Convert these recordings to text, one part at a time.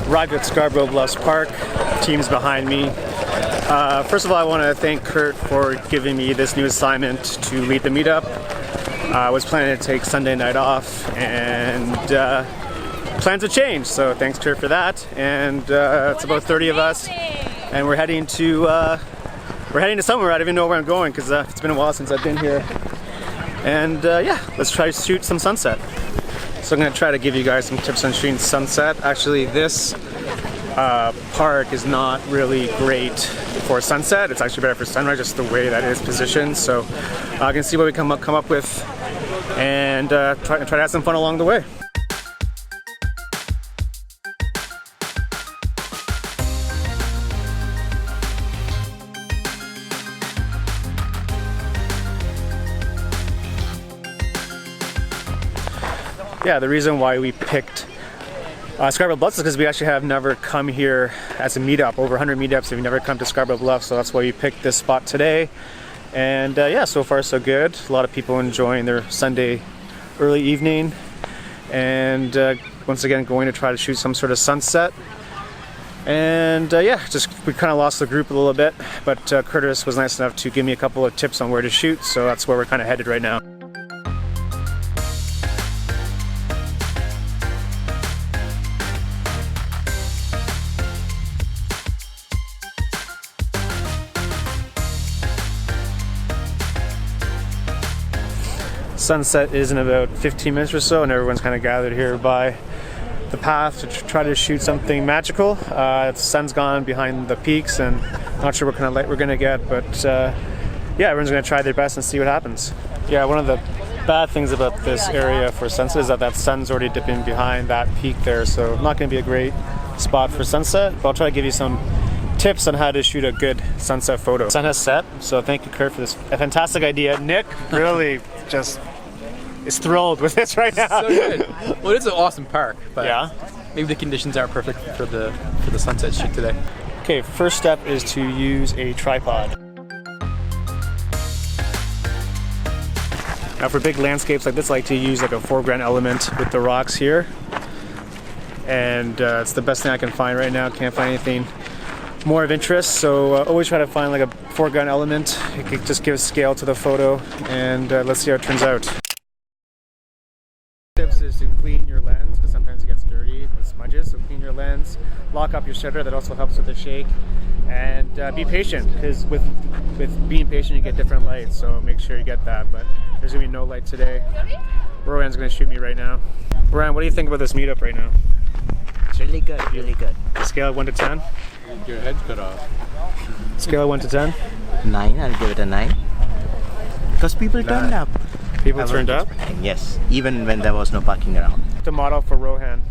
Arrived at Scarborough Bluffs Park. Team's behind me. First of all, I want to thank Kurt for giving me this new assignment to lead the meetup. I was planning to take Sunday night off, and plans have changed. So thanks, Kurt, for that. And it's about 30 of us, and we're heading to somewhere. I don't even know where I'm going because it's been a while since I've been here. And yeah, let's try to shoot some sunset. So I'm going to try to give you guys some tips on shooting sunset. Actually, this park is not really great for sunset. It's actually better for sunrise, just the way that it is positioned. So I can see what we come up with, and try to have some fun along the way. Yeah, the reason why we picked Scarborough Bluffs is because we actually have never come here as a meetup. Over 100 meetups, we've never come to Scarborough Bluffs, so that's why we picked this spot today. And yeah, so far so good. A lot of people enjoying their Sunday early evening. And once again, going to try to shoot some sort of sunset. And yeah, we kind of lost the group a little bit, but Curtis was nice enough to give me a couple of tips on where to shoot, so that's where we're kind of headed right now. Sunset is in about 15 minutes or so, and everyone's kind of gathered here by the path to try to shoot something magical. The sun's gone behind the peaks, and not sure what kind of light we're going to get, but yeah, everyone's going to try their best and see what happens. Yeah, one of the bad things about this area for sunset is that sun's already dipping behind that peak there, so not going to be a great spot for sunset, but I'll try to give you some tips on how to shoot a good sunset photo. Sun has set, so thank you, Kurt, for this fantastic idea. Nick really just is thrilled with this right now. So good. Well, it's an awesome park, but yeah, maybe the conditions aren't perfect for the sunset shoot today. Okay, first step is to use a tripod. Now for big landscapes like this, I like to use like a foreground element with the rocks here. And it's the best thing I can find right now. Can't find anything more of interest, so always try to find like a foreground element. It just gives scale to the photo, and let's see how it turns out. Tips is to clean your lens, because sometimes it gets dirty with smudges, so clean your lens, lock up your shutter, that also helps with the shake, and be patient, because with being patient you get different lights, so make sure you get that, but there's going to be no light today. Rowan's going to shoot me right now. Rowan, what do you think about this meetup right now? It's really good, really good. Scale of 1 to 10? Your head's cut off. Scale of 1 to 10? 9, I'll give it a 9. Because people turned up. People turned up? Yes, even when there was no parking around. To model for Rohan,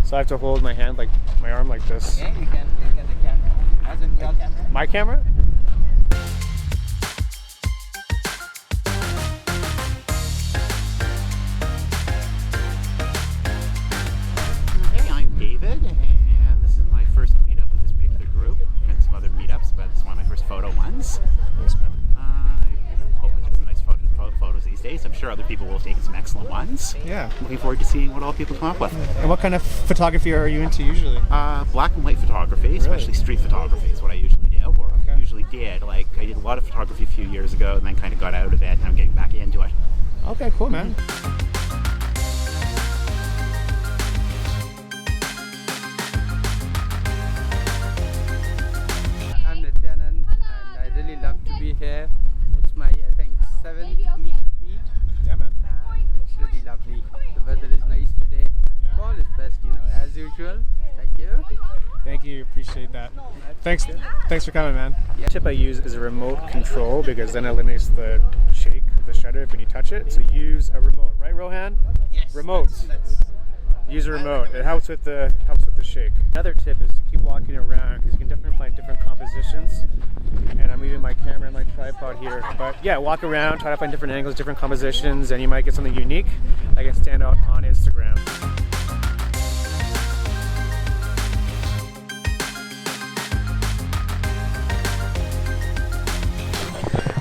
so I have to hold my hand, like my arm like this. Yeah, you can get the camera. As in your camera? My camera? Hey, I'm David, and this is my first meetup with this particular group. I've been to some other meetups, but this is one of my first photo ones. Thanks, man. I hope I take some nice photos these days. I'm sure other people will have taken some excellent ones. Yeah. Looking forward to seeing what all people come up with. And what kind of photography are you into usually? Black and white photography, especially street photography is what I usually do, or usually did. Like, I did a lot of photography a few years ago and then kind of got out of it, and I'm getting back into it. Okay, cool, man. I'm Nityanan, and I really love to be here. It's my, I think, 7th meet. Yeah, man. It's really lovely. The weather is nice today. And fall is best, as usual. Thank you. Thank you, appreciate that. Thanks for coming, man. The tip I use is a remote control, because then it eliminates the shake of the shutter when you touch it. So use a remote, right, Rohan? Yes. Remote. Use a remote. It helps with the shake. Another tip is to keep walking around, because you can definitely find different compositions. And I'm leaving my camera and my tripod here. But yeah, walk around, try to find different angles, different compositions, and you might get something unique that can stand out on Instagram.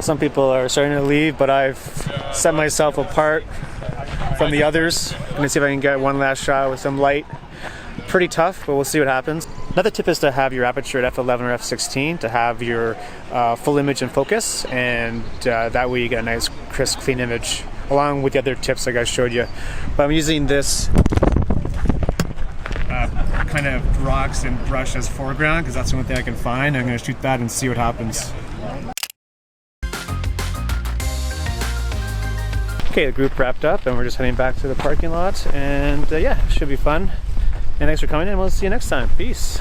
Some people are starting to leave, but I've set myself apart from the others. I'm gonna see if I can get one last shot with some light. pretty tough, but we'll see what happens. Another tip is to have your aperture at f11 or f16 to have your full image in focus, and that way you get a nice crisp clean image along with the other tips like I showed you. But I'm using this kind of rocks and brush as foreground because that's the only thing I can find. I'm going to shoot that and see what happens. Okay, the group wrapped up and we're just heading back to the parking lot, and yeah, it should be fun. And thanks for coming in. We'll see you next time. Peace.